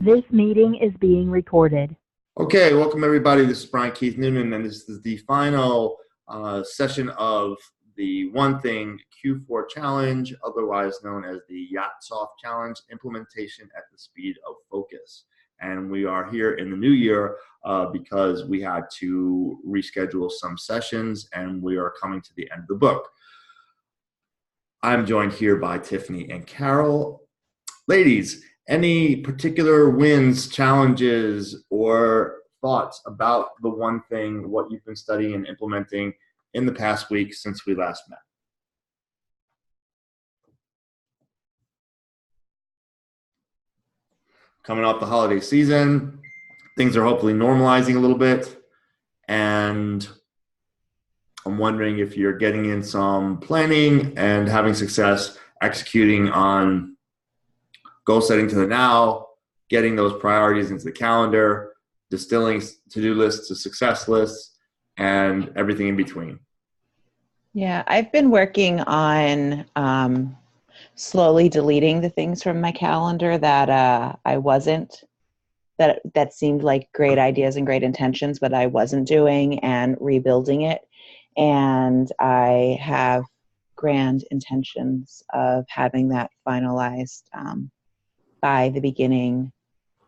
This meeting is being recorded. Okay, welcome everybody. This is Brian Keith Noonan, and this is the final session of the One Thing Q4 Challenge, otherwise known as the Yacht Soft Challenge, implementation at the speed of focus. And we are here in the new year because we had to reschedule some sessions, and we are coming to the end of the book. I'm joined here by Tiffany and Carol. Ladies, any particular wins, challenges, or thoughts about the one thing, what you've been studying and implementing in the past week since we last met? Coming off the holiday season, things are hopefully normalizing a little bit, and I'm wondering if you're getting in some planning and having success executing on goal setting to the now, getting those priorities into the calendar, distilling to-do lists to success lists, and everything in between. Yeah, I've been working on slowly deleting the things from my calendar that I wasn't, that seemed like great ideas and great intentions, but I wasn't doing, and rebuilding it. And I have grand intentions of having that finalized by the beginning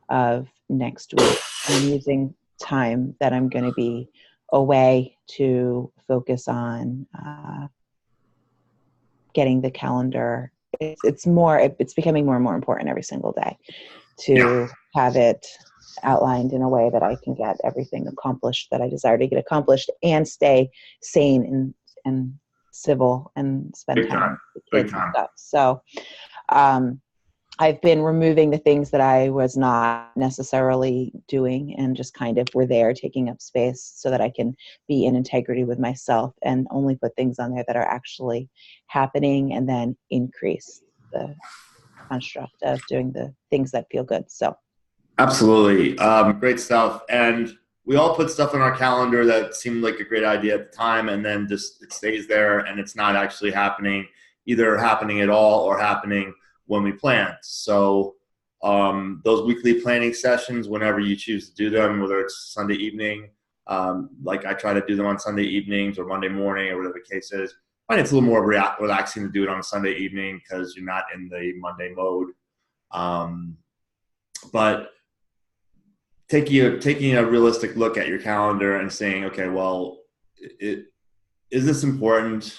of next week. I'm using time that I'm going to be away to focus on getting the calendar. It's becoming more and more important every single day to have it outlined in a way that I can get everything accomplished that I desire to get accomplished and stay sane and civil and spend time with the kids and stuff. So I've been removing the things that I was not necessarily doing and just kind of were there taking up space so that I can be in integrity with myself and only put things on there that are actually happening, and then increase the construct of doing the things that feel good. So absolutely. Great stuff. And we all put stuff on our calendar that seemed like a great idea at the time, and then just it stays there and it's not actually happening, either happening at all or happening when we plan. So those weekly planning sessions, whenever you choose to do them, whether it's Sunday evening, like I try to do them on Sunday evenings or Monday morning or whatever the case is, I find it's a little more relaxing to do it on a Sunday evening because you're not in the Monday mode. But taking a realistic look at your calendar and saying, okay, well, is this important?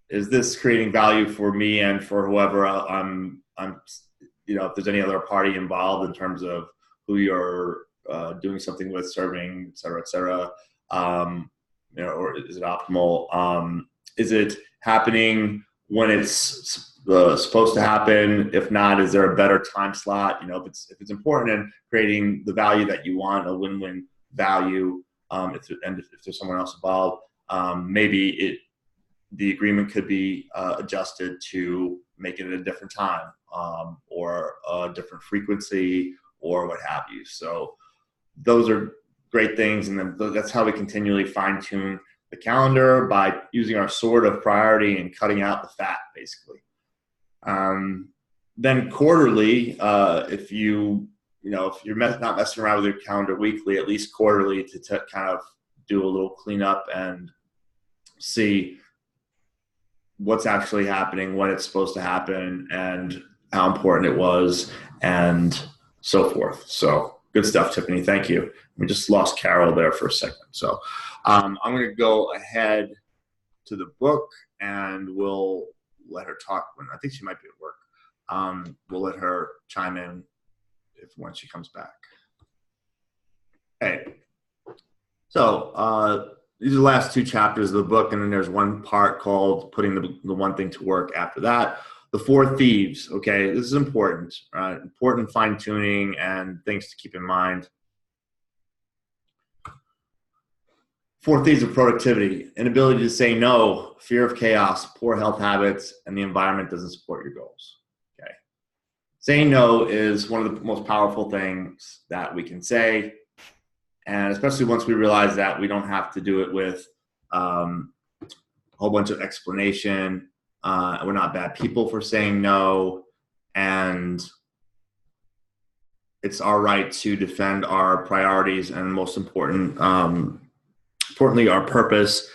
Is this creating value for me and for whoever I'm, if there's any other party involved in terms of who you're doing something with, serving, et cetera, or is it optimal? Is it happening when it's supposed to happen? If not, is there a better time slot? If it's important and creating the value that you want, a win-win value, if there's someone else involved, maybe the agreement could be adjusted to make it at a different time or a different frequency or what have you. So those are great things, and then that's how we continually fine-tune the calendar, by using our sword of priority and cutting out the fat, basically. Then quarterly, if you're not messing around with your calendar weekly, at least quarterly to kind of do a little cleanup and see what's actually happening, when it's supposed to happen, and how important it was, and so forth. So good stuff, Tiffany. Thank you. We just lost Carol there for a second. So I'm going to go ahead to the book, and we'll let her talk. I think she might be at work. We'll let her chime in when she comes back. Okay. So these are the last two chapters of the book, and then there's one part called putting the one thing to work after that. The 4 thieves. Okay, this is important. Important fine-tuning and things to keep in mind. 4 thieves of productivity: inability to say no, fear of chaos, poor health habits, and the environment doesn't support your goals. Okay, saying no is one of the most powerful things that we can say. And especially once we realize that we don't have to do it with a whole bunch of explanation. We're not bad people for saying no. And it's our right to defend our priorities and most importantly, our purpose.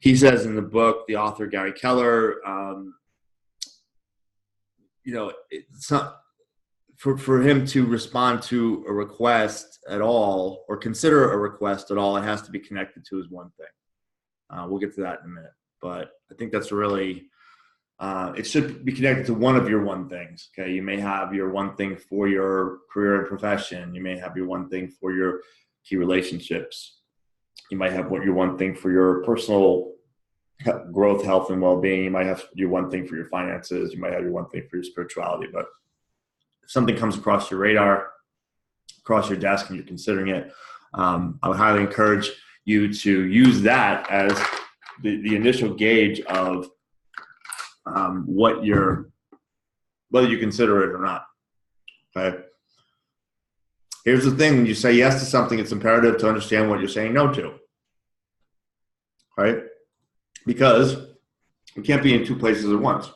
He says in the book, the author Gary Keller, it's not for him to respond to a request at all or consider a request at all. It has to be connected to his one thing. We'll get to that in a minute, but I think that's really, it should be connected to one of your one things. Okay. You may have your one thing for your career and profession. You may have your one thing for your key relationships. You might have your one thing for your personal growth, health, and well-being. You might have your one thing for your finances. You might have your one thing for your spirituality. But if something comes across your radar, across your desk, and you're considering it, I would highly encourage you to use that as the initial gauge of whether you consider it or not. Okay. Here's the thing: when you say yes to something, it's imperative to understand what you're saying no to. Right? Because we can't be in two places at once.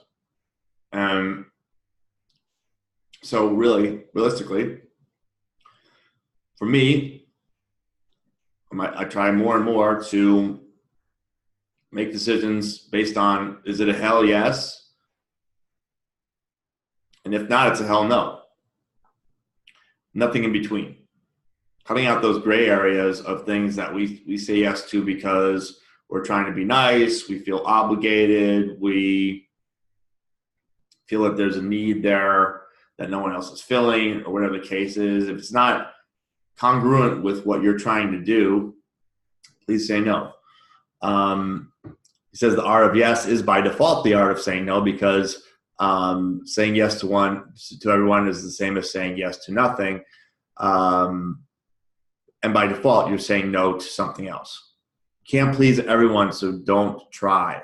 And so really, realistically, for me, I try more and more to make decisions based on, is it a hell yes? And if not, it's a hell no. Nothing in between. Cutting out those gray areas of things that we say yes to because we're trying to be nice, we feel obligated, we feel that there's a need there that no one else is filling, or whatever the case is. If it's not congruent with what you're trying to do, please say no. He says the art of yes is by default the art of saying no, because saying yes to everyone is the same as saying yes to nothing. And by default, you're saying no to something else. Can't please everyone, so don't try.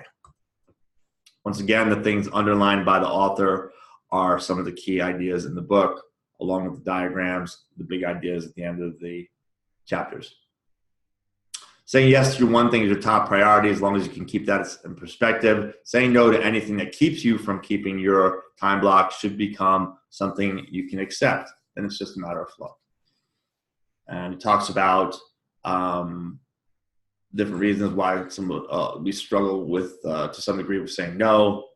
Once again, the things underlined by the author are some of the key ideas in the book, along with the diagrams, the big ideas at the end of the chapters. Saying yes to your one thing is your top priority, as long as you can keep that in perspective. Saying no to anything that keeps you from keeping your time block should become something you can accept. Then it's just a matter of flow. And he talks about different reasons why we struggle with, to some degree, with saying no.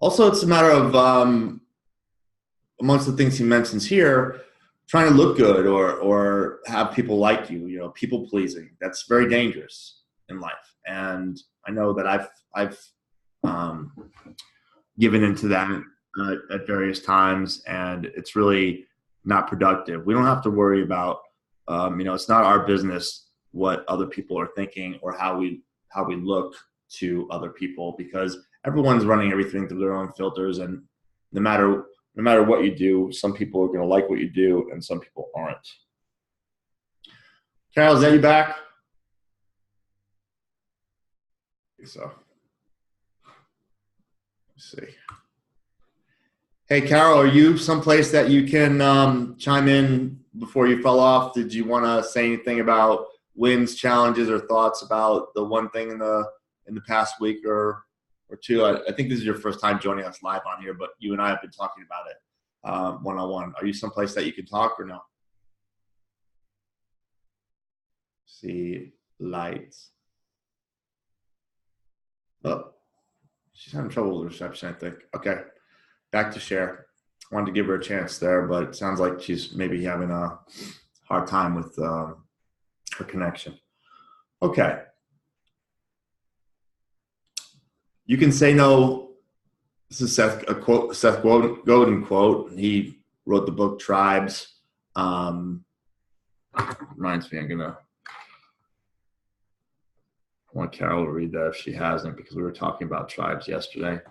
Also, it's a matter of, amongst the things he mentions here, trying to look good or have people like you, people pleasing. That's very dangerous in life. And I know that I've given into that at various times, and it's really not productive. We don't have to worry about, it's not our business what other people are thinking or how we look to other people, because everyone's running everything through their own filters, and no matter what you do, some people are going to like what you do and some people aren't. Carol, is that you back? I think so. Let's see. Hey, Carol, are you someplace that you can chime in before you fell off? Did you want to say anything about wins, challenges, or thoughts about the one thing in the past week or two? I think this is your first time joining us live on here, but you and I have been talking about it one-on-one. Are you someplace that you can talk or no? See lights. Oh, she's having trouble with reception, I think. Okay, back to share. I wanted to give her a chance there, but it sounds like she's maybe having a hard time with her connection. Okay. You can say no. This is Seth Godin quote. He wrote the book Tribes. Reminds me, I want Carol to read that if she hasn't, because we were talking about tribes yesterday.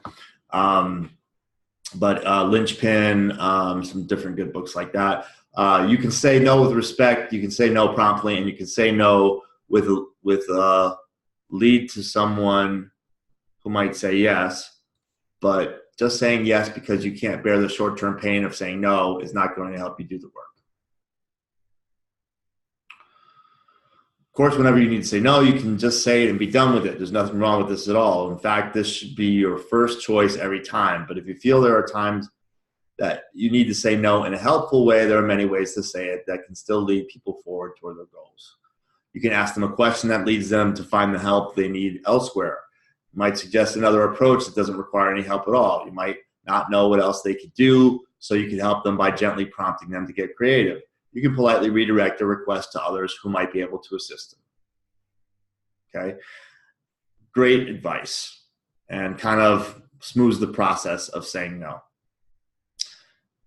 But Lynchpin, some different good books like that. You can say no with respect. You can say no promptly, and you can say no with lead to someone who might say yes. But just saying yes because you can't bear the short-term pain of saying no is not going to help you do the work. Of course, whenever you need to say no, you can just say it and be done with it. There's nothing wrong with this at all. In fact, this should be your first choice every time. But if you feel there are times that you need to say no in a helpful way. There are many ways to say it that can still lead people forward toward their goals. You can ask them a question that leads them to find the help they need elsewhere. You might suggest another approach that doesn't require any help at all. You might not know what else they could do, so you can help them by gently prompting them to get creative. You can politely redirect a request to others who might be able to assist them. Okay? Great advice, and kind of smooths the process of saying no.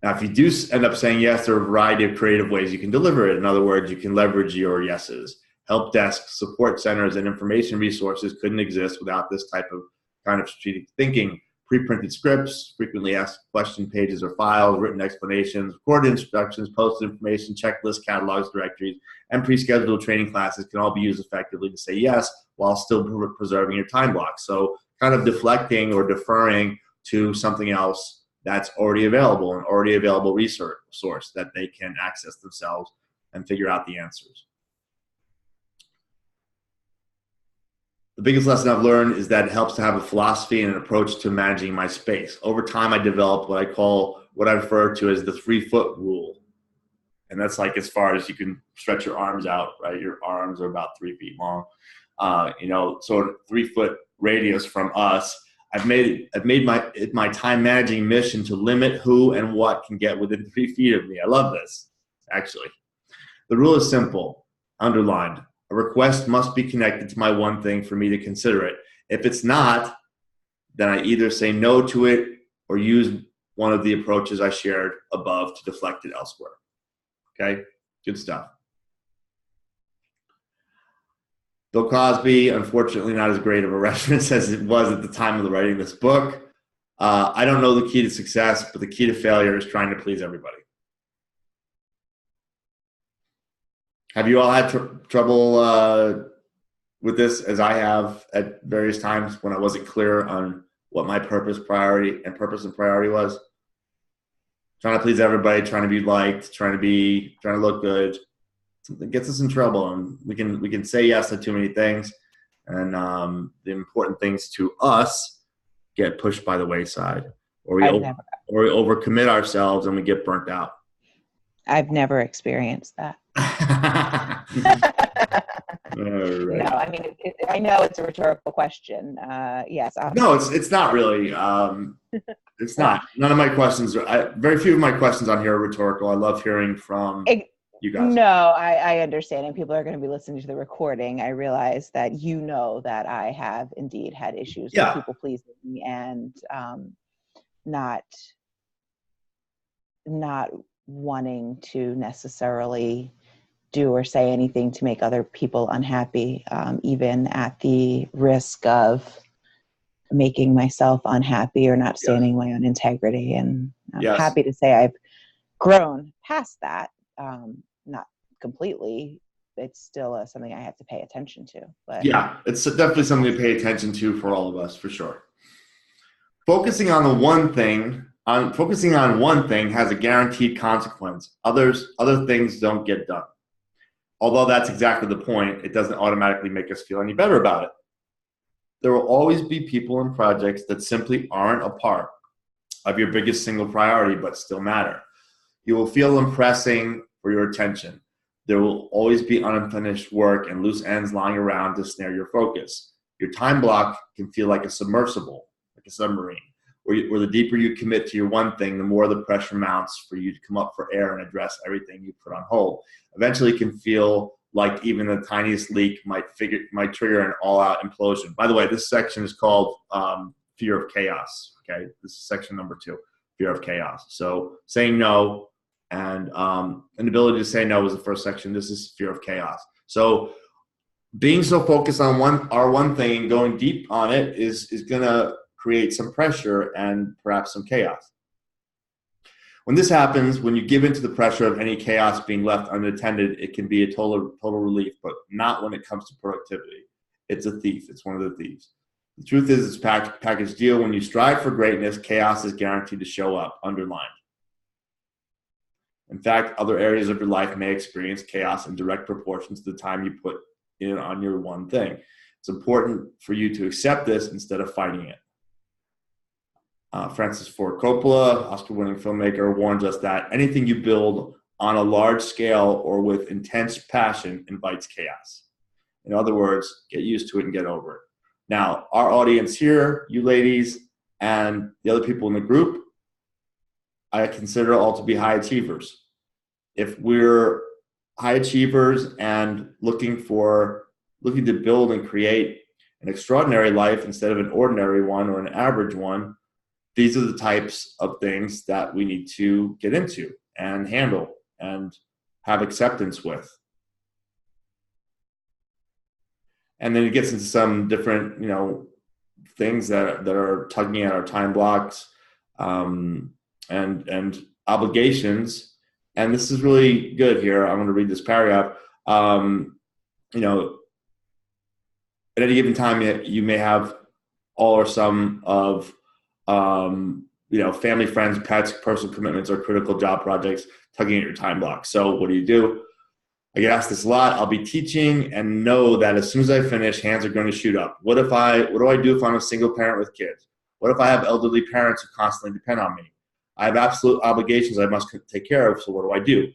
Now, if you do end up saying yes, there are a variety of creative ways you can deliver it. In other words, you can leverage your yeses. Help desks, support centers, and information resources couldn't exist without this type of kind of strategic thinking. Pre-printed scripts, frequently asked question pages or files, written explanations, recorded instructions, posted information, checklists, catalogs, directories, and pre-scheduled training classes can all be used effectively to say yes while still preserving your time block. So kind of deflecting or deferring to something else that's already available, an already available resource source that they can access themselves and figure out the answers. The biggest lesson I've learned is that it helps to have a philosophy and an approach to managing my space. Over time, I developed what I refer to as the 3-foot rule. And that's like as far as you can stretch your arms out, right? Your arms are about 3 feet long. So a 3-foot radius from us. I've made my time managing mission to limit who and what can get within 3 feet of me. I love this, actually. The rule is simple, underlined. A request must be connected to my one thing for me to consider it. If it's not, then I either say no to it or use one of the approaches I shared above to deflect it elsewhere. Okay, good stuff. Bill Cosby, unfortunately not as great of a reference as it was at the time of the writing of this book. I don't know the key to success, but the key to failure is trying to please everybody. Have you all had trouble with this, as I have at various times when I wasn't clear on what my purpose and priority was? Trying to please everybody, trying to be liked, trying to look good. Something gets us in trouble, and we can say yes to too many things, and the important things to us get pushed by the wayside, or we overcommit ourselves and we get burnt out. I've never experienced that. All right. No, I mean, I know it's a rhetorical question. Yes. No, it's not really. It's not. None of my questions very few of my questions on here are rhetorical. I love hearing from you guys. No, I understand. And people are going to be listening to the recording. I realize that you know that I have indeed had issues with people pleasing me and not wanting to necessarily do or say anything to make other people unhappy, even at the risk of making myself unhappy or not standing my own integrity. And I'm happy to say I've grown past that. Not completely. It's still something I have to pay attention to. But yeah, it's definitely something to pay attention to for all of us, for sure. Focusing on one thing has a guaranteed consequence. Other things don't get done. Although that's exactly the point, it doesn't automatically make us feel any better about it. There will always be people and projects that simply aren't a part of your biggest single priority but still matter. You will feel them pressing for your attention. There will always be unfinished work and loose ends lying around to snare your focus. Your time block can feel like a submersible, like a submarine, where the deeper you commit to your one thing, the more the pressure mounts for you to come up for air and address everything you put on hold. Eventually, it can feel like even the tiniest leak might trigger an all-out implosion. By the way, this section is called Fear of Chaos. Okay, this is section number 2, Fear of Chaos. So saying no and an ability to say no was the first section. This is Fear of Chaos. So being so focused on our one thing and going deep on it is going to create some pressure and perhaps some chaos. When this happens, when you give into the pressure of any chaos being left unattended, it can be a total relief, but not when it comes to productivity. It's a thief. It's one of the thieves. The truth is, it's a package deal. When you strive for greatness, chaos is guaranteed to show up, underlined. In fact, other areas of your life may experience chaos in direct proportion to the time you put in on your one thing. It's important for you to accept this instead of fighting it. Francis Ford Coppola, Oscar-winning filmmaker, warns us that anything you build on a large scale or with intense passion invites chaos. In other words, get used to it and get over it. Now, our audience here, you ladies, and the other people in the group, I consider all to be high achievers. If we're high achievers and looking to build and create an extraordinary life instead of an ordinary one or an average one, these are the types of things that we need to get into and handle and have acceptance with. And then it gets into some different, things that are tugging at our time blocks and obligations. And this is really good here. I'm going to read this paragraph. At any given time, you may have all or some of, family, friends, pets, personal commitments, or critical job projects tugging at your time block. So what do? I get asked this a lot. I'll be teaching and know that as soon as I finish, hands are going to shoot up. What do I do if I'm a single parent with kids? What if I have elderly parents who constantly depend on me? I have absolute obligations I must take care of, so what do?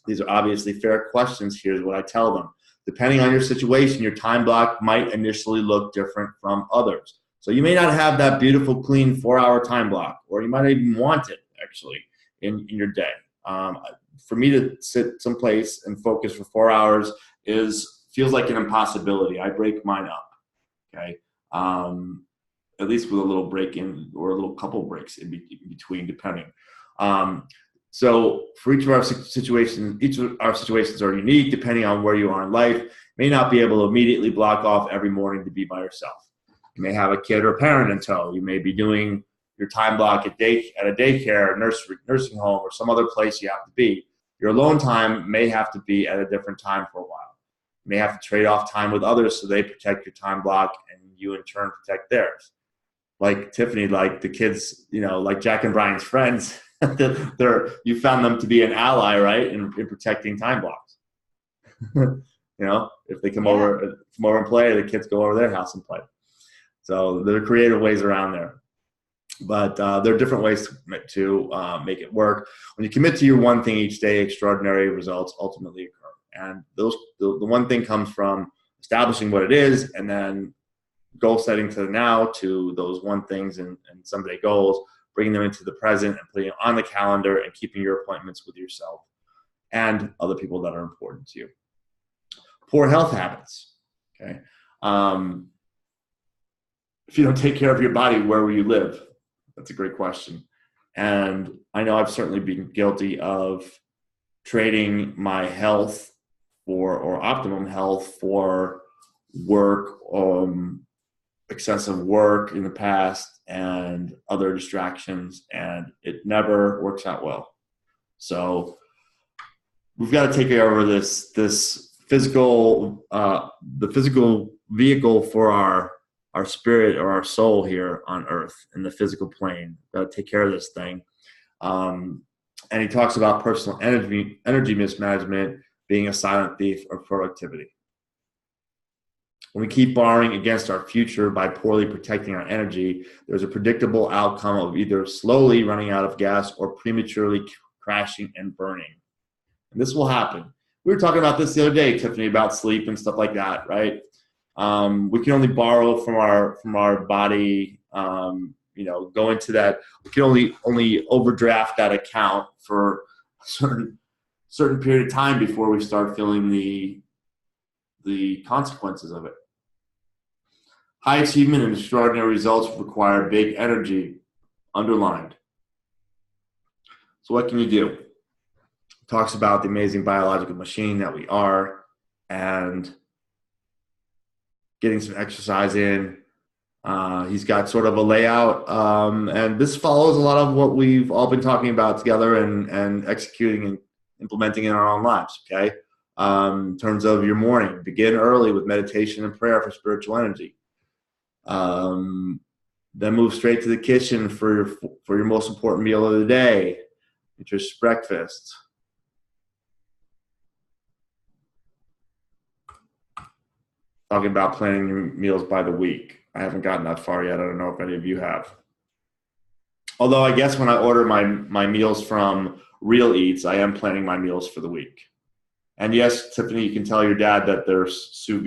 These are obviously fair questions. Here's what I tell them. Depending on your situation, your time block might initially look different from others. So you may not have that beautiful, clean 4-hour time block, or you might not even want it, actually, in your day. For me to sit someplace and focus for 4 hours feels like an impossibility. I break mine up, okay? At least with a little break in or a little couple breaks in between, depending. So for each of our situations are unique, depending on where you are in life. You may not be able to immediately block off every morning to be by yourself. You may have a kid or a parent in tow. You may be doing your time block at a daycare, nursing home, or some other place you have to be. Your alone time may have to be at a different time for a while. You may have to trade off time with others so they protect your time block and you in turn protect theirs. Like Tiffany, like the kids, like Jack and Brian's friends, you found them to be an ally, right, in protecting time blocks. If they come over and play, the kids go over their house and play. So there are creative ways around there. But there are different ways to make it work. When you commit to your one thing each day, extraordinary results ultimately occur. And the one thing comes from establishing what it is and then goal setting to the now to those one things and someday goals, bringing them into the present and putting it on the calendar and keeping your appointments with yourself and other people that are important to you. Poor health habits. Okay. If you don't take care of your body, where will you live? That's a great question. And I know I've certainly been guilty of trading my health or optimum health for work, excessive work in the past and other distractions, and it never works out well. So we've got to take care of this physical, the physical vehicle for our spirit or our soul here on earth in the physical plane. Got to take care of this thing. And he talks about personal energy mismanagement being a silent thief of productivity. When we keep borrowing against our future by poorly protecting our energy, there's a predictable outcome of either slowly running out of gas or prematurely crashing and burning. And this will happen. We were talking about this the other day, Tiffany, about sleep and stuff like that, right? We can only borrow from our body, go into that. We can only overdraft that account for a certain period of time before we start feeling the consequences of it. High achievement and extraordinary results require big energy, underlined. So what can you do? It talks about the amazing biological machine that we are and getting some exercise in. He's got sort of a layout, and this follows a lot of what we've all been talking about together and executing and implementing in our own lives, okay? In terms of your morning, begin early with meditation and prayer for spiritual energy. Then move straight to the kitchen for your most important meal of the day, which is breakfast. Talking about planning your meals by the week. I haven't gotten that far yet. I don't know if any of you have. Although I guess when I order my meals from Real Eats, I am planning my meals for the week. And yes, Tiffany, you can tell your dad that there's sous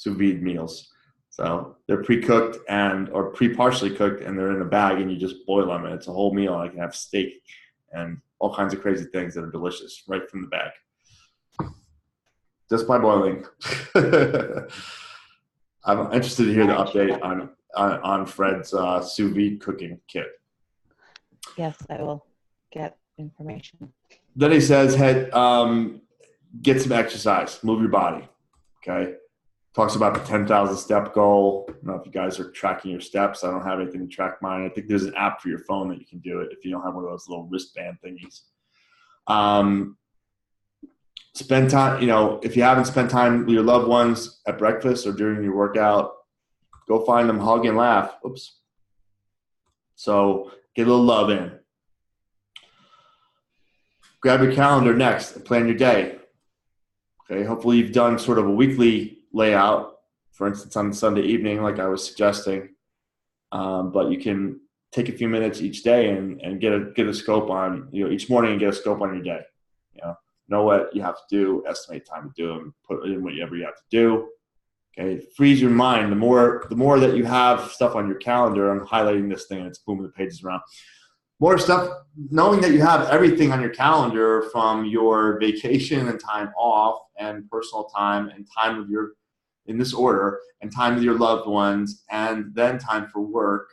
vide meals. So they're pre-cooked or partially cooked, and they're in a bag, and you just boil them, and it's a whole meal. I can have steak and all kinds of crazy things that are delicious right from the bag, just by boiling. I'm interested to hear the update on Fred's sous vide cooking kit. Yes, I will get information. Then he says, "Hey, get some exercise, move your body." Okay. Talks about the 10,000 step goal. I don't know if you guys are tracking your steps. I don't have anything to track mine. I think there's an app for your phone that you can do it if you don't have one of those little wristband thingies. Spend time, if you haven't spent time with your loved ones at breakfast or during your workout, go find them, hug and laugh. Oops. So get a little love in. Grab your calendar next and plan your day. Okay, hopefully you've done sort of a weekly layout, for instance, on Sunday evening, like I was suggesting. But you can take a few minutes each day and get a scope on, each morning and get a scope on your day. Know what you have to do, estimate time to do, and put in whatever you have to do. Okay, frees your mind. The more that you have stuff on your calendar, I'm highlighting this thing and it's booming the pages around. More stuff, knowing that you have everything on your calendar from your vacation and time off and personal time and time with in this order, and time with your loved ones, and then time for work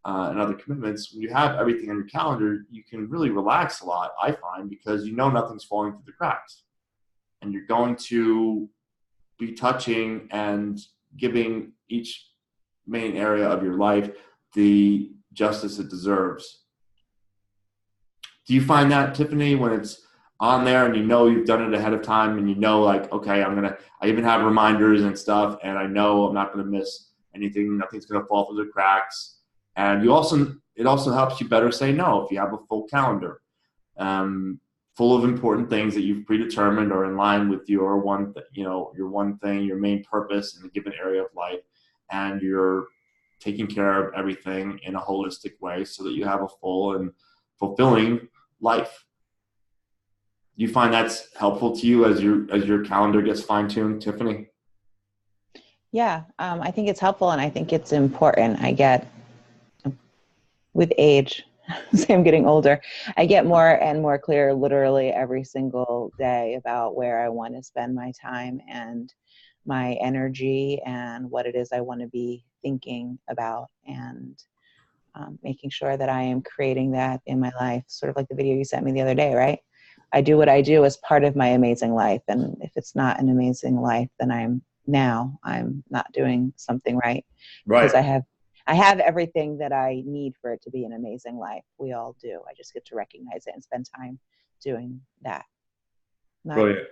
and other commitments. When you have everything on your calendar, you can really relax a lot, I find, because nothing's falling through the cracks. And you're going to be touching and giving each main area of your life the justice it deserves. Do you find that, Tiffany, when it's on there and you've done it ahead of time and like, okay, I even have reminders and stuff, and I know I'm not going to miss anything. Nothing's going to fall through the cracks. And it also helps you better say no if you have a full calendar, full of important things that you've predetermined or in line with your one thing, your main purpose in a given area of life, and you're taking care of everything in a holistic way so that you have a full and fulfilling life. Do you find that's helpful to you as your calendar gets fine-tuned, Tiffany? Yeah, I think it's helpful, and I think it's important. I get, with age, as I'm getting older, I get more and more clear literally every single day about where I want to spend my time and my energy and what it is I want to be thinking about, and making sure that I am creating that in my life, sort of like the video you sent me the other day, right? I do what I do as part of my amazing life. And if it's not an amazing life, then I'm not doing something right. Right. Because I have everything that I need for it to be an amazing life. We all do. I just get to recognize it and spend time doing that. Not Brilliant.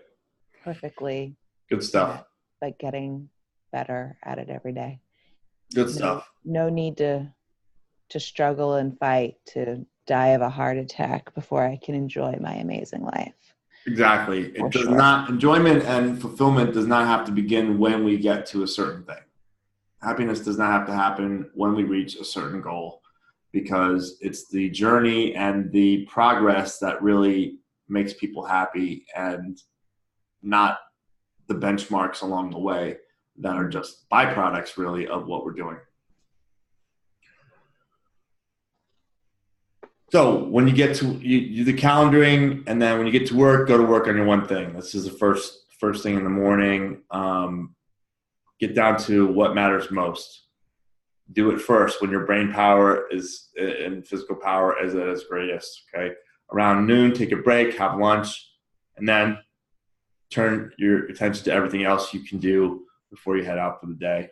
perfectly. Good stuff. But getting better at it every day. Good stuff. No need to struggle and fight to die of a heart attack before I can enjoy my amazing life. Exactly. It does not, enjoyment and fulfillment does not have to begin when we get to a certain thing. Happiness does not have to happen when we reach a certain goal, because it's the journey and the progress that really makes people happy, and not the benchmarks along the way that are just byproducts really of what we're doing. So when you get to you do the calendaring, and then when you get to work, go to work on your one thing. This is the first thing in the morning. Get down to what matters most. Do it first when your brain power is and physical power is at its greatest. Okay, around noon, take a break, have lunch, and then turn your attention to everything else you can do before you head out for the day.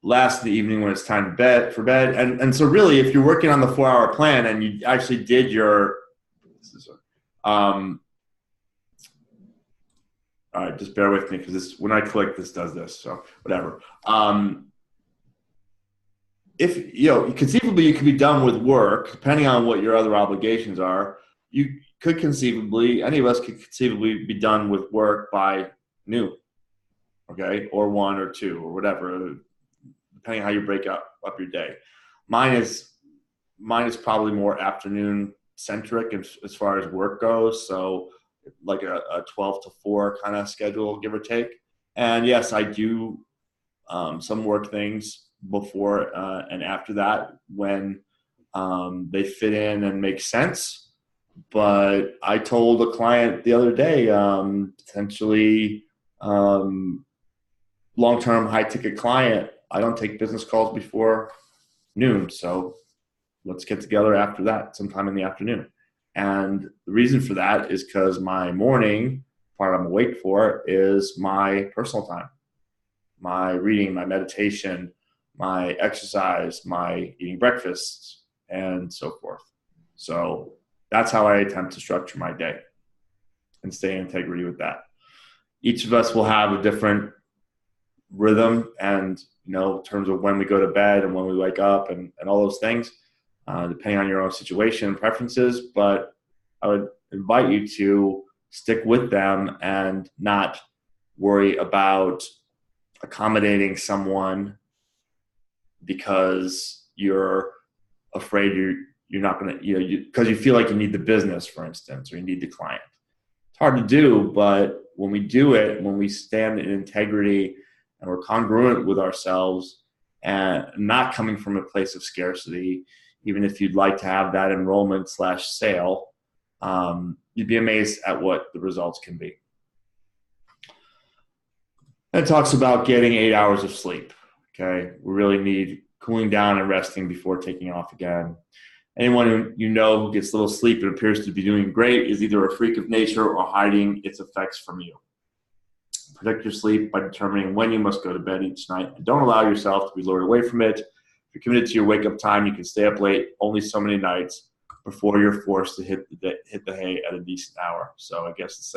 Last in the evening when it's time to bed. And so really, if you're working on the 4-hour plan and you actually did your, all right, just bear with me because when I click, this does this. So whatever. If conceivably you could be done with work, depending on what your other obligations are, any of us could conceivably be done with work by noon, okay, or 1 or 2 or whatever, depending how you break up your day. Mine is probably more afternoon centric as far as work goes. So like a 12 to 4 kind of schedule, give or take. And yes, I do some work things before and after that when they fit in and make sense. But I told a client the other day, potentially long-term high-ticket client, I don't take business calls before noon. So let's get together after that, sometime in the afternoon. And the reason for that is because my morning, part I'm awake for, is my personal time, my reading, my meditation, my exercise, my eating breakfast, and so forth. So that's how I attempt to structure my day and stay in integrity with that. Each of us will have a different rhythm and, in terms of when we go to bed and when we wake up and all those things, depending on your own situation and preferences. But I would invite you to stick with them and not worry about accommodating someone because you're afraid you're not going to, because you feel like you need the business, for instance, or you need the client. It's hard to do, but when we do it, when we stand in integrity and we're congruent with ourselves and not coming from a place of scarcity, even if you'd like to have that enrollment/sale, you'd be amazed at what the results can be. It talks about getting 8 hours of sleep. Okay, we really need cooling down and resting before taking off again. Anyone who gets little sleep and appears to be doing great is either a freak of nature or hiding its effects from you. Protect your sleep by determining when you must go to bed each night, and don't allow yourself to be lured away from it. If you're committed to your wake-up time, you can stay up late only so many nights before you're forced to hit the hay at a decent hour. So I guess it's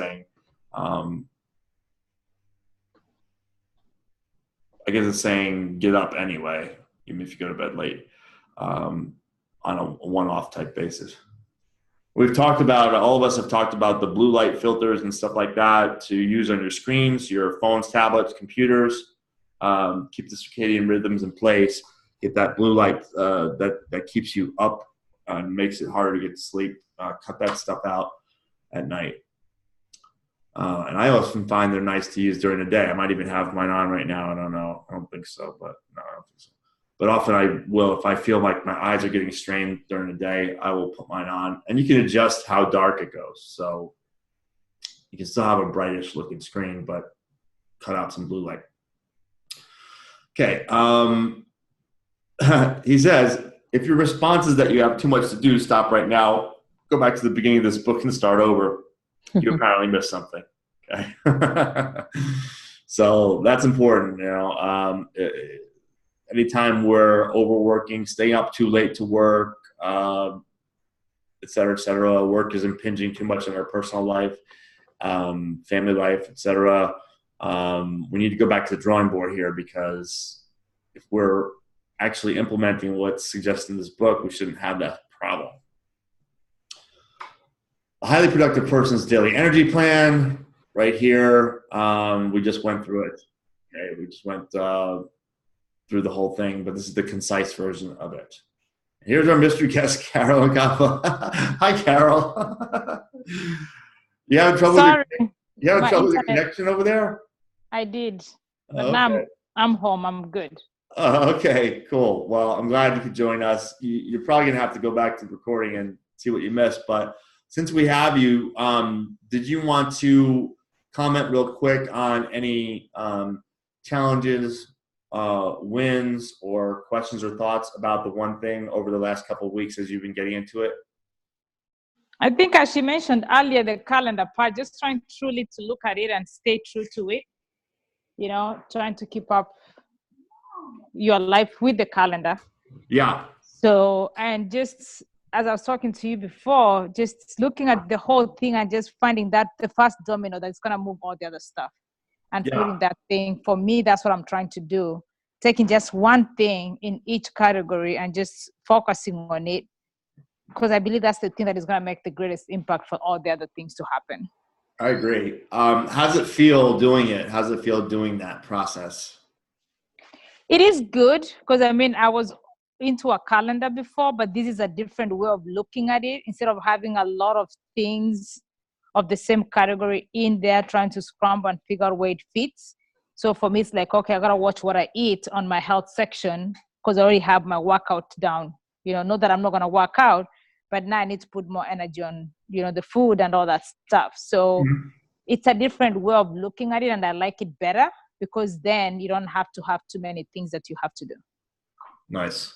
saying, get up anyway, even if you go to bed late, on a one-off type basis. All of us have talked about the blue light filters and stuff like that to use on your screens, your phones, tablets, computers. Keep the circadian rhythms in place. Get that blue light that keeps you up and makes it harder to get to sleep. Cut that stuff out at night. And I often find they're nice to use during the day. I might even have mine on right now. I don't know. I don't think so, but no, I don't think so. But often I will, if I feel like my eyes are getting strained during the day, I will put mine on. And you can adjust how dark it goes. So you can still have a brightish looking screen, but cut out some blue light. Okay. He says, if your response is that you have too much to do, stop right now. Go back to the beginning of this book and start over. You apparently missed something. Okay. So that's important. Anytime we're overworking, staying up too late to work, et cetera, work is impinging too much on our personal life, family life, et cetera. We need to go back to the drawing board here, because if we're actually implementing what's suggested in this book, we shouldn't have that problem. A highly productive person's daily energy plan, right here. We just went through it. Okay, we just went through the whole thing, but this is the concise version of it. Here's our mystery guest, Carol Agappa. Hi, Carol. You having trouble? Sorry, You having trouble with the internet. connection over there? I did, but Okay. now I'm home. I'm good. Okay, cool. Well, I'm glad you could join us. You're probably going to have to go back to the recording and see what you missed. But since we have you, did you want to comment real quick on any challenges, wins, or questions or thoughts about the one thing over the last couple of weeks as you've been getting into it? I think, as she mentioned earlier, the calendar part, just trying truly to look at it and stay true to it. Trying to keep up your life with the calendar. Yeah. So, and just as I was talking to you before, just looking at the whole thing and just finding that the first domino that's going to move all the other stuff and putting that thing. For me, that's what I'm trying to do. Taking just one thing in each category and just focusing on it, because I believe that's the thing that is going to make the greatest impact for all the other things to happen. I agree. How's it feel doing it? How's it feel doing that process? It is good because I mean I was into a calendar before, but this is a different way of looking at it. Instead of having a lot of things of the same category in there, trying to scramble and figure out where it fits. So for me, it's like, okay, I gotta watch what I eat on my health section because I already have my workout down. You know, not that I'm not gonna work out, but now I need to put more energy on, you know, the food and all that stuff. So it's a different way of looking at it, and I like it better because then you don't have to have too many things that you have to do. Nice.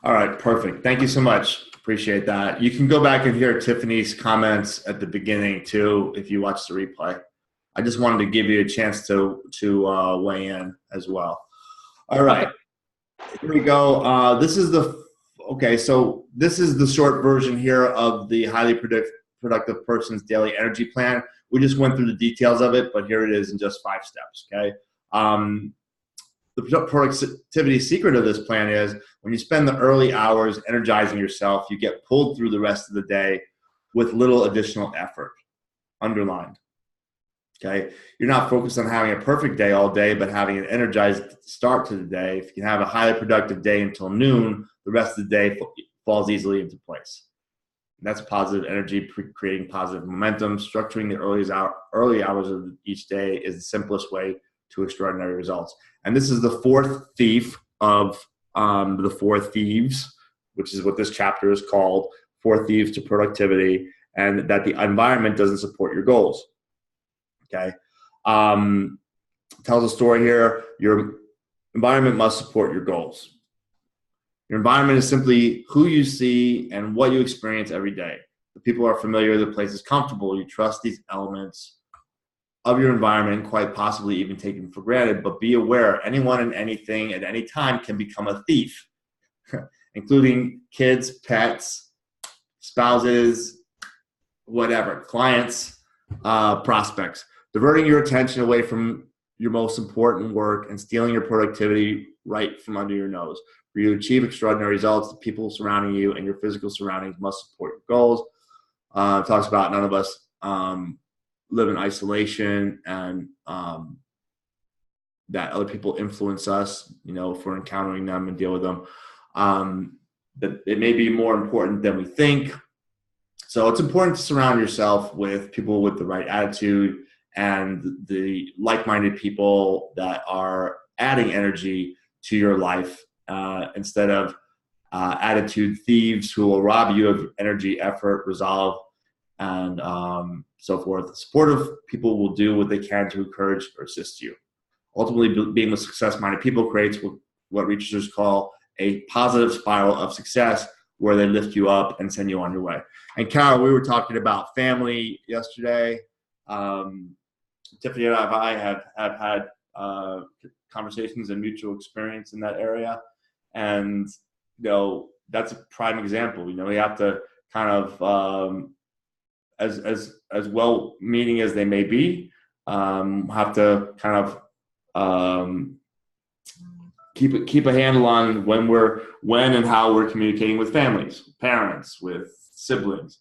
All right, perfect. Thank you so much. Appreciate that. You can go back and hear Tiffany's comments at the beginning too if you watch the replay. I just wanted to give you a chance to weigh in as well. All right, here we go. This is the short version here of the highly productive person's daily energy plan. We just went through the details of it, but here it is in just 5 steps. Okay. The productivity secret of this plan is when you spend the early hours energizing yourself, you get pulled through the rest of the day with little additional effort. Underlined. Okay. You're not focused on having a perfect day all day, but having an energized start to the day. If you can have a highly productive day until noon, the rest of the day falls easily into place. And that's positive energy, creating positive momentum. Structuring the early hours of each day is the simplest way to extraordinary results. And this is the 4th thief of the 4 thieves, which is what this chapter is called, 4 thieves to productivity, and that the environment doesn't support your goals. Okay. Tells a story here. Your environment must support your goals. Your environment is simply who you see and what you experience every day. The people are familiar, the place is comfortable. You trust these elements of your environment, quite possibly even taken for granted, but be aware anyone and anything at any time can become a thief, including kids, pets, spouses, whatever, clients, prospects. Diverting your attention away from your most important work and stealing your productivity right from under your nose. For you to achieve extraordinary results, the people surrounding you and your physical surroundings must support your goals. It talks about none of us live in isolation, and that other people influence us, you know, if we're encountering them and deal with them. That it may be more important than we think. So it's important to surround yourself with people with the right attitude and the like-minded people that are adding energy to your life instead of attitude thieves who will rob you of energy, effort, resolve, and so forth. Supportive people will do what they can to encourage or assist you. Ultimately, being with success-minded people creates what researchers call a positive spiral of success, where they lift you up and send you on your way. And Carol, we were talking about family yesterday. Tiffany and I have had conversations and mutual experience in that area, and you know that's a prime example. You know, we have to kind of as well-meaning as they may be, have to kind of keep a handle on when and how we're communicating with families, parents, with siblings.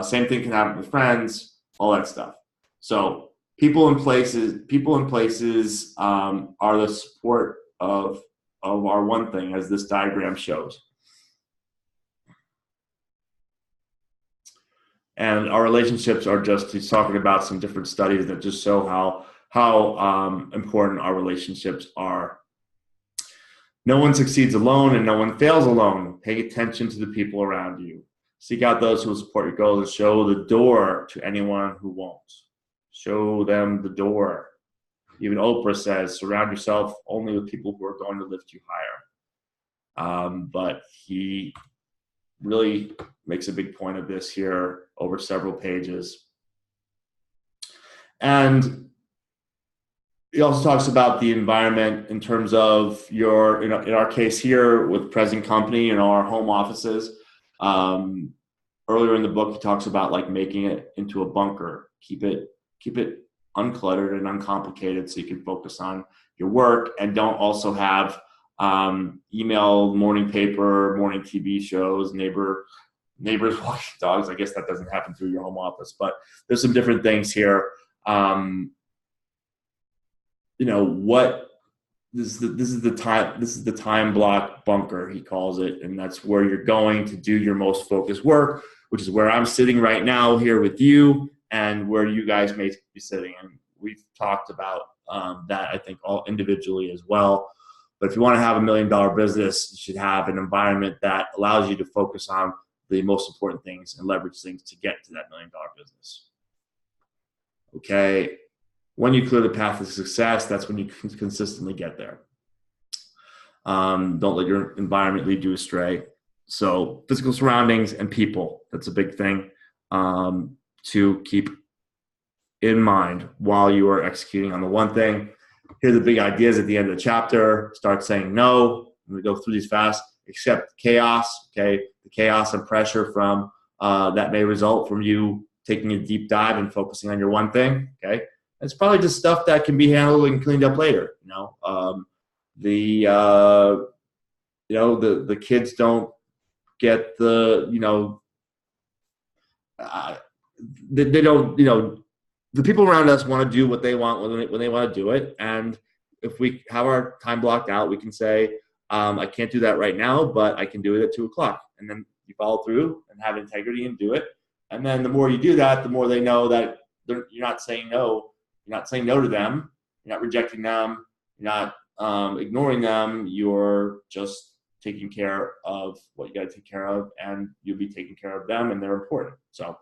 Same thing can happen with friends, all that stuff. So people and places are the support of our one thing, as this diagram shows. And our relationships are just, he's talking about some different studies that just show how important our relationships are. No one succeeds alone and no one fails alone. Pay attention to the people around you. Seek out those who will support your goals and show the door to anyone who won't. Show them the door. Even Oprah says, surround yourself only with people who are going to lift you higher. But he really makes a big point of this here over several pages. And he also talks about the environment in terms of your, in our case here with present company, our home offices. Earlier in the book, he talks about like making it into a bunker. Keep it uncluttered and uncomplicated so you can focus on your work, and don't also have email, morning paper, morning TV shows, neighbors watching dogs. I guess that doesn't happen through your home office, but there's some different things here. What this is the time block bunker, he calls it, and that's where you're going to do your most focused work, which is where I'm sitting right now here with you, and where you guys may be sitting. And we've talked about that, I think, all individually as well. But if you want to have $1 million business, you should have an environment that allows you to focus on the most important things and leverage things to get to that $1 million business. Okay. When you clear the path to success, that's when you can consistently get there. Don't let your environment lead you astray. So physical surroundings and people, that's a big thing to keep in mind while you are executing on the one thing. Here are the big ideas at the end of the chapter. Start saying no. We go through these fast. Accept chaos. Okay, the chaos and pressure from that may result from you taking a deep dive and focusing on your one thing. Okay, it's probably just stuff that can be handled and cleaned up later. The kids don't get the they don't the people around us want to do what they want when they want to do it. And if we have our time blocked out, we can say, I can't do that right now, but I can do it at 2:00. And then you follow through and have integrity and do it. And then the more you do that, the more they know that you're not saying no. You're not saying no to them. You're not rejecting them. You're not ignoring them. You're just taking care of what you got to take care of, and you'll be taking care of them, and they're important. So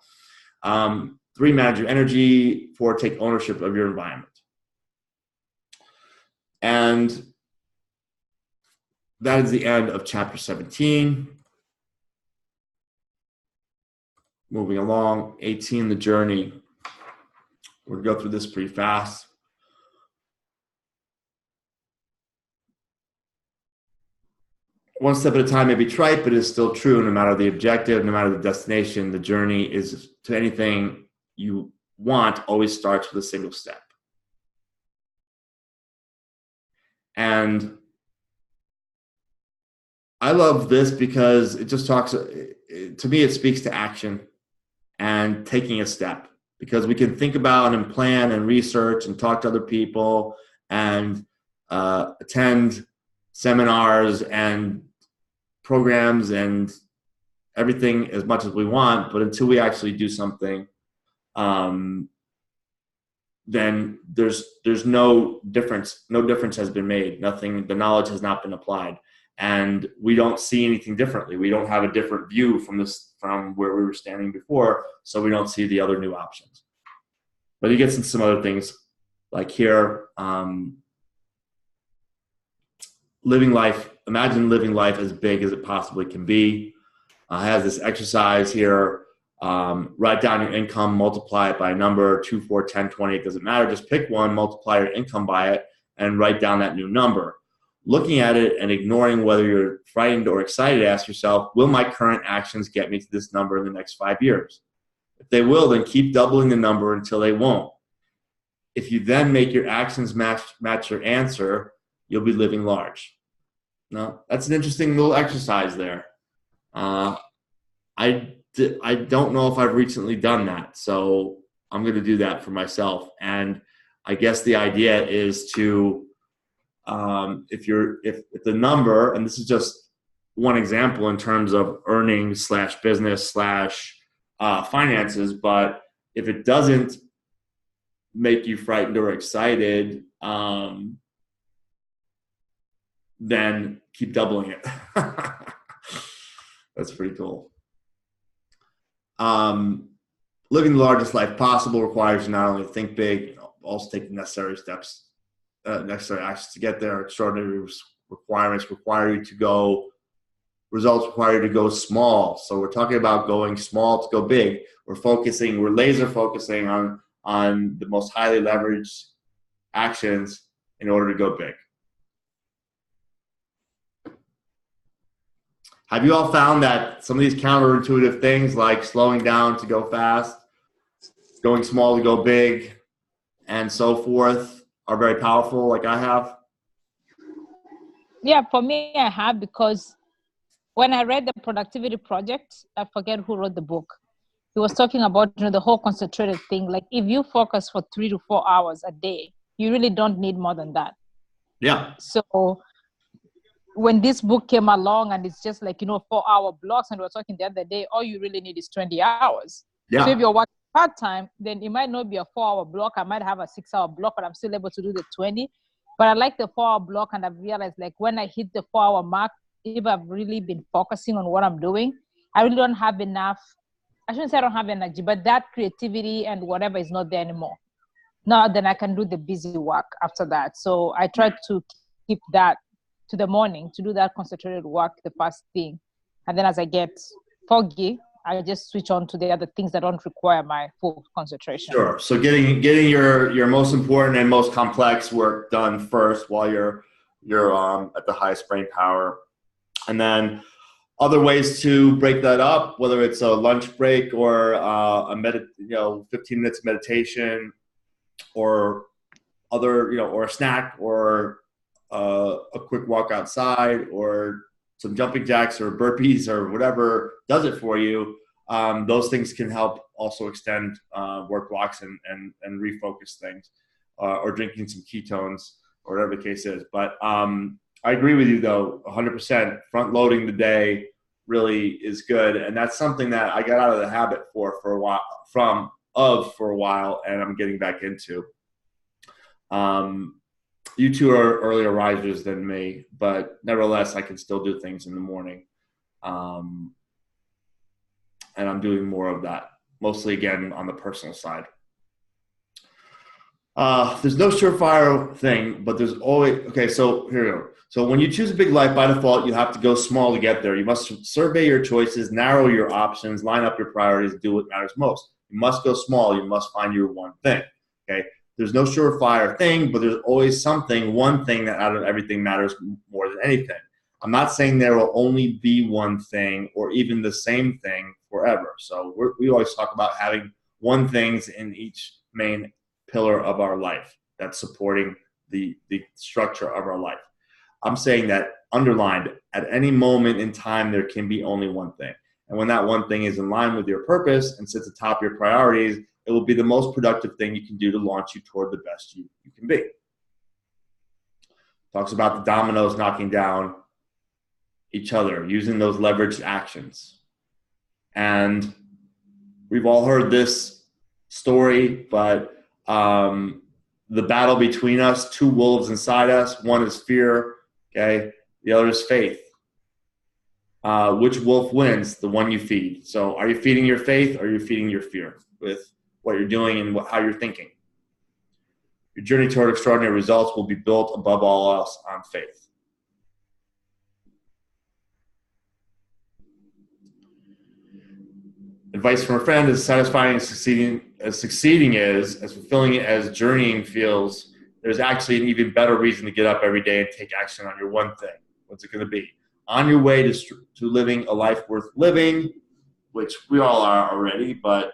3, manage your energy. 4, take ownership of your environment. And that is the end of chapter 17. Moving along, 18, the journey. We're going to go through this pretty fast. One step at a time may be trite, but it's still true. No matter the objective, no matter the destination, the journey is to anything you want always starts with a single step. And I love this because it just talks, to me, it speaks to action and taking a step, because we can think about and plan and research and talk to other people and attend seminars and programs and everything as much as we want, but until we actually do something, then there's no difference. No difference has been made. Nothing, the knowledge has not been applied, and we don't see anything differently. We don't have a different view from where we were standing before, so we don't see the other new options. But he gets into some other things, like here, living life. Imagine living life as big as it possibly can be. Has this exercise here. Write down your income, multiply it by a number, 2, 4, 10, 20. It doesn't matter. Just pick one, multiply your income by it, and write down that new number. Looking at it and ignoring whether you're frightened or excited, ask yourself, will my current actions get me to this number in the next 5 years? If they will, then keep doubling the number until they won't. If you then make your actions match your answer, you'll be living large. Now, that's an interesting little exercise there. I don't know if I've recently done that, so I'm going to do that for myself. And I guess the idea is to, if the number, and this is just one example in terms of earnings / business / finances, but if it doesn't make you frightened or excited, then keep doubling it. That's pretty cool. Living the largest life possible requires you not only to think big, also take the necessary steps, necessary actions to get there. Extraordinary requirements require you to go, results require you to go small. So we're talking about going small to go big. We're laser focusing on the most highly leveraged actions in order to go big. Have you all found that some of these counterintuitive things, like slowing down to go fast, going small to go big, and so forth, are very powerful, like I have? Yeah, for me, I have, because when I read the Productivity Project, I forget who wrote the book. He was talking about the whole concentrated thing. Like, if you focus for 3 to 4 hours a day, you really don't need more than that. Yeah. So when this book came along and it's just like, 4-hour blocks, and we were talking the other day, all you really need is 20 hours. Yeah. So if you're working part-time, then it might not be a 4-hour block. I might have a 6-hour block, but I'm still able to do the 20. But I like the 4-hour block, and I've realized like when I hit the 4-hour mark, if I've really been focusing on what I'm doing, I really don't have enough. I shouldn't say I don't have energy, but that creativity and whatever is not there anymore. Now then I can do the busy work after that. So I try to keep that to the morning, to do that concentrated work, the first thing. And then as I get foggy, I just switch on to the other things that don't require my full concentration. Sure. So getting your most important and most complex work done first while you're at the highest brain power. And then other ways to break that up, whether it's a lunch break or 15 minutes of meditation, or other, or a snack, or a quick walk outside, or some jumping jacks or burpees or whatever does it for you. Those things can help also extend work blocks and refocus things, or drinking some ketones or whatever the case is. But I agree with you though, 100%. Front loading the day really is good, and that's something that I got out of the habit for a while, and I'm getting back into. You two are earlier risers than me, but nevertheless, I can still do things in the morning. And I'm doing more of that, mostly again on the personal side. There's no surefire thing, but there's always, okay, so here we go. So when you choose a big life, by default, you have to go small to get there. You must survey your choices, narrow your options, line up your priorities, do what matters most. You must go small. You must find your one thing, okay? There's no surefire thing, but there's always something, one thing that out of everything matters more than anything. I'm not saying there will only be one thing or even the same thing forever. So we always talk about having one things in each main pillar of our life that's supporting the structure of our life. I'm saying that underlined, at any moment in time, there can be only one thing. And when that one thing is in line with your purpose and sits atop your priorities, it will be the most productive thing you can do to launch you toward the best you can be. Talks about the dominoes knocking down each other, using those leveraged actions. And we've all heard this story, but the battle between us, two wolves inside us, one is fear, okay? The other is faith. Which wolf wins? The one you feed. So are you feeding your faith, or are you feeding your fear with what you're doing and how you're thinking? Your journey toward extraordinary results will be built above all else on faith. Advice from a friend: as satisfying as succeeding is, as fulfilling as journeying feels, there's actually an even better reason to get up every day and take action on your one thing. What's it going to be? On your way to living a life worth living, which we all are already, but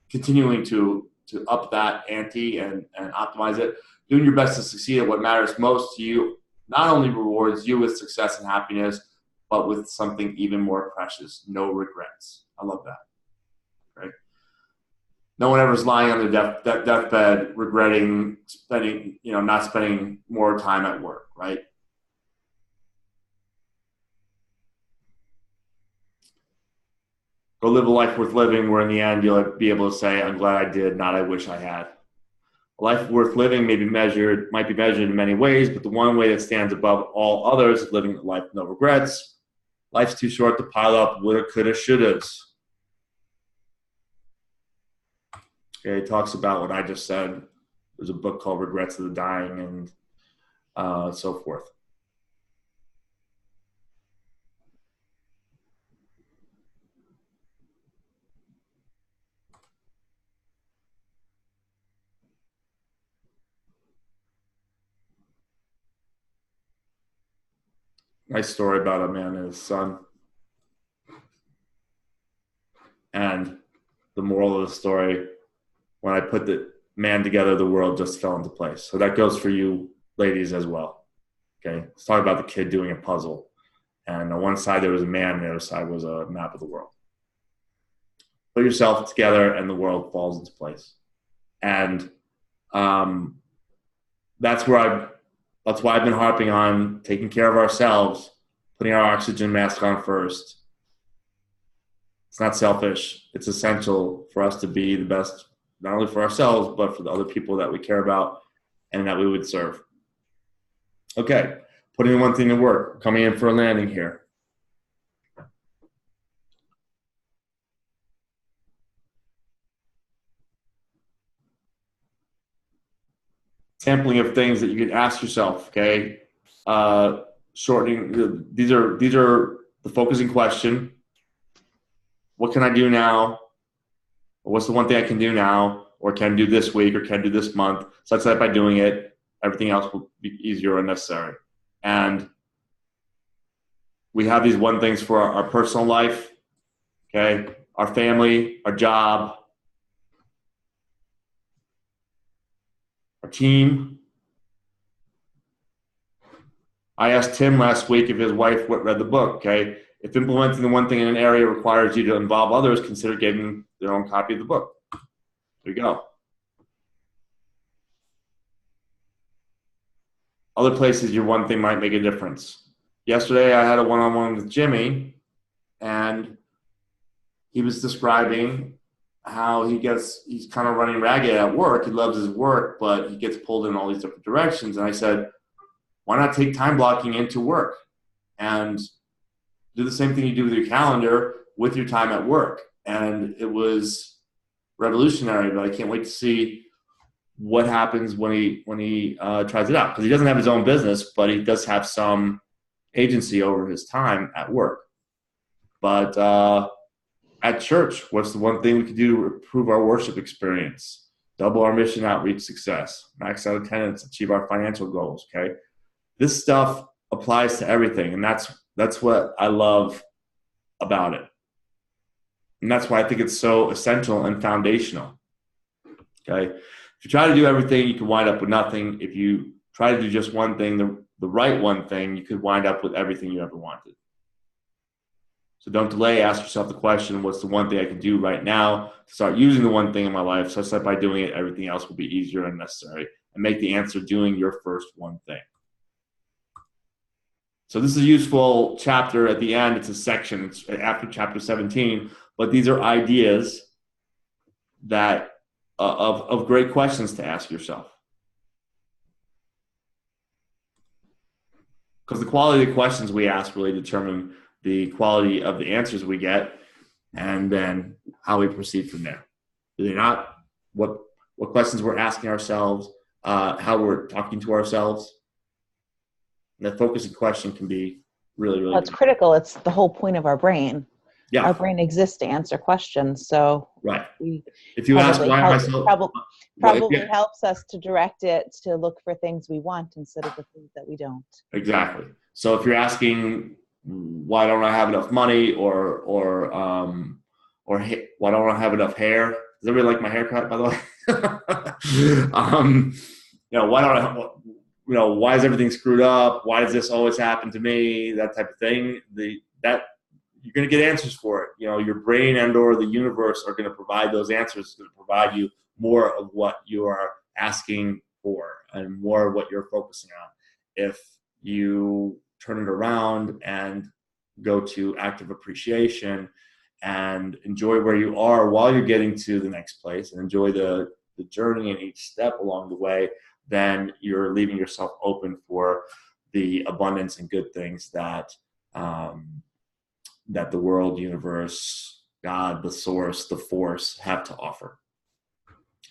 continuing to up that ante and optimize it, doing your best to succeed at what matters most to you, not only rewards you with success and happiness, but with something even more precious: no regrets. I love that. Right? No one ever is lying on their deathbed regretting not spending more time at work, right? Go live a life worth living, where in the end you'll be able to say, I'm glad I did, not I wish I had. A life worth living might be measured in many ways, but the one way that stands above all others is living a life with no regrets. Life's too short to pile up woulda, coulda, shouldas. Okay, it talks about what I just said. There's a book called Regrets of the Dying, and so forth. Nice story about a man and his son. And the moral of the story: when I put the man together, the world just fell into place. So that goes for you ladies as well. Okay, let's talk about the kid doing a puzzle. And on one side there was a man, and the other side was a map of the world. Put yourself together and the world falls into place. And that's where That's why I've been harping on taking care of ourselves, putting our oxygen mask on first. It's not selfish. It's essential for us to be the best, not only for ourselves, but for the other people that we care about and that we would serve. Okay, putting one thing to work, coming in for a landing here. Sampling of things that you can ask yourself, okay? Shortening, these are the focusing question. What can I do now? Or what's the one thing I can do now? Or can I do this week? Or can I do this month? Such that by doing it, everything else will be easier and necessary. And we have these one things for our personal life, okay? Our family, our job, our team. I asked Tim last week if his wife read the book, okay? If implementing the one thing in an area requires you to involve others, consider getting their own copy of the book. There you go. Other places your one thing might make a difference. Yesterday I had a one-on-one with Jimmy, and he was describing how he's kind of running ragged at work. He loves his work, but he gets pulled in all these different directions. And I said, why not take time blocking into work and do the same thing you do with your calendar with your time at work? And it was revolutionary, but I can't wait to see what happens when he tries it out, because he doesn't have his own business, but he does have some agency over his time at work. But at church, what's the one thing we can do to improve our worship experience? Double our mission outreach success, max out attendance, achieve our financial goals, okay? This stuff applies to everything, and that's what I love about it. And that's why I think it's so essential and foundational, okay? If you try to do everything, you can wind up with nothing. If you try to do just one thing, the right one thing, you could wind up with everything you ever wanted. So don't delay. Ask yourself the question, what's the one thing I can do right now to start using the one thing in my life, such that by doing it, everything else will be easier and necessary, and make the answer doing your first one thing. So this is a useful chapter at the end. It's a section. It's after chapter 17, but these are ideas that of great questions to ask yourself. Because the quality of the questions we ask really determine the quality of the answers we get, and then how we proceed from there. Do they not? What questions we're asking ourselves, how we're talking to ourselves. And the focusing question can be really, really. Well, it's critical. It's the whole point of our brain. Yeah. Our brain exists to answer questions. So right. If you ask why myself, probably helps us to direct it to look for things we want instead of the things that we don't. Exactly. So if you're asking, why don't I have enough money, or why don't I have enough hair? Does everybody like my haircut, by the way? Why don't I? Why is everything screwed up? Why does this always happen to me? That type of thing. That you're going to get answers for it. Your brain and/or the universe are going to provide those answers. It's going to provide you more of what you are asking for and more of what you're focusing on. If you turn it around and go to active appreciation and enjoy where you are while you're getting to the next place, and enjoy the journey and each step along the way, then you're leaving yourself open for the abundance and good things that that the world, universe, God, the source, the force have to offer.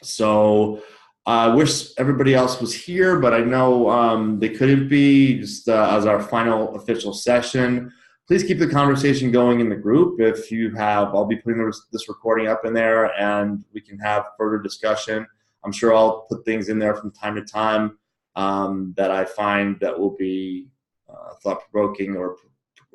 So I wish everybody else was here, but I know they couldn't be. Just as our final official session, please keep the conversation going in the group. If you have, I'll be putting this recording up in there, and we can have further discussion. I'm sure I'll put things in there from time to time that I find that will be thought-provoking or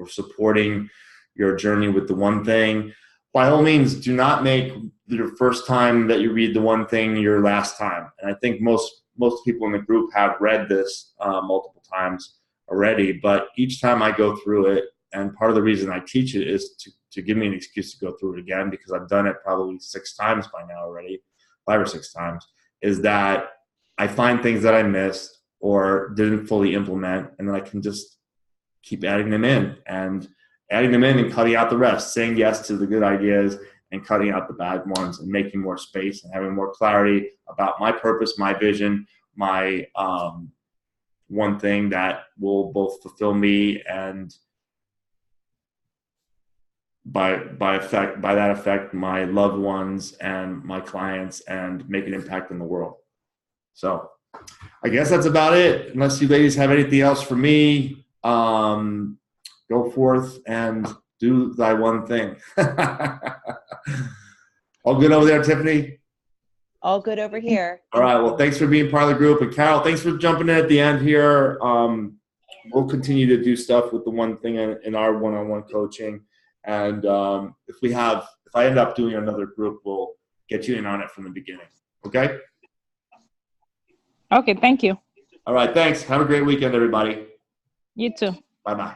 supporting your journey with the one thing. By all means, do not make your first time that you read the one thing your last time. And I think most people in the group have read this multiple times already, but each time I go through it, and part of the reason I teach it is to give me an excuse to go through it again, because I've done it probably 6 times by now already, 5 or 6 times, is that I find things that I missed, or didn't fully implement, and then I can just keep adding them in and cutting out the rest, saying yes to the good ideas and cutting out the bad ones, and making more space and having more clarity about my purpose, my vision, my one thing that will both fulfill me and by that effect my loved ones and my clients, and make an impact in the world. So I guess that's about it, unless you ladies have anything else for me. Go forth and do thy one thing. All good over there, Tiffany? All good over here. All right. Well, thanks for being part of the group. And Carol, thanks for jumping in at the end here. We'll continue to do stuff with the one thing in our one-on-one coaching. And if I end up doing another group, we'll get you in on it from the beginning. Okay? Okay, thank you. All right. Thanks. Have a great weekend, everybody. You too. Bye-bye.